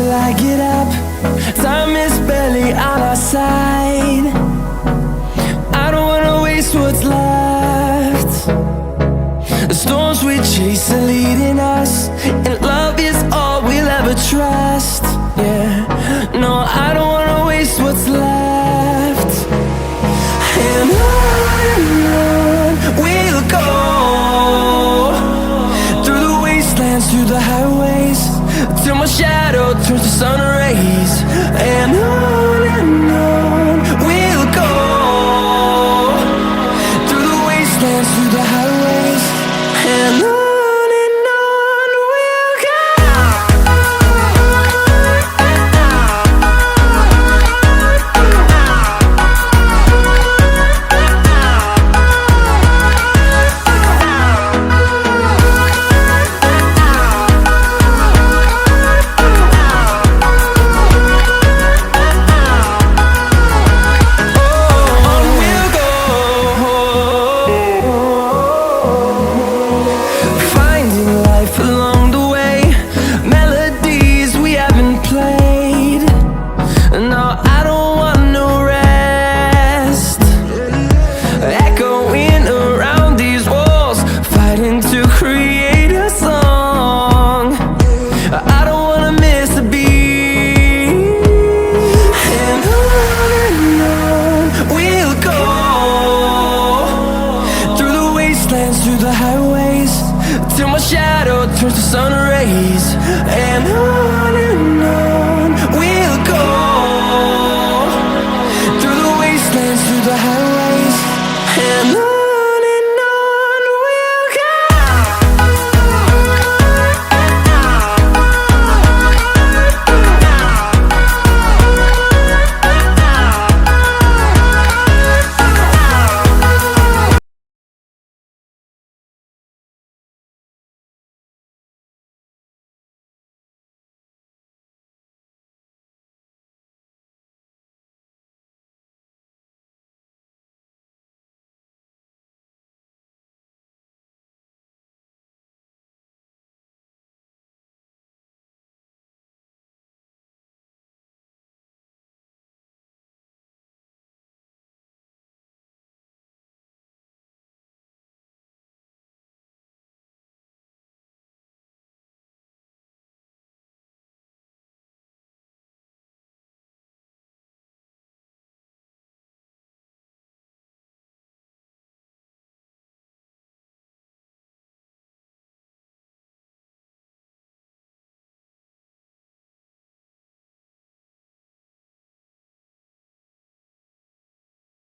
till I get up. Time is barely on our side. I don't wanna waste what's left. The storms we chase are leading us, and love is all we'll ever trust. Yeah, no, I don't wanna waste what's left. And on we'll go, through the wastelands, through the highways, till my shadow turns to sun rays. And on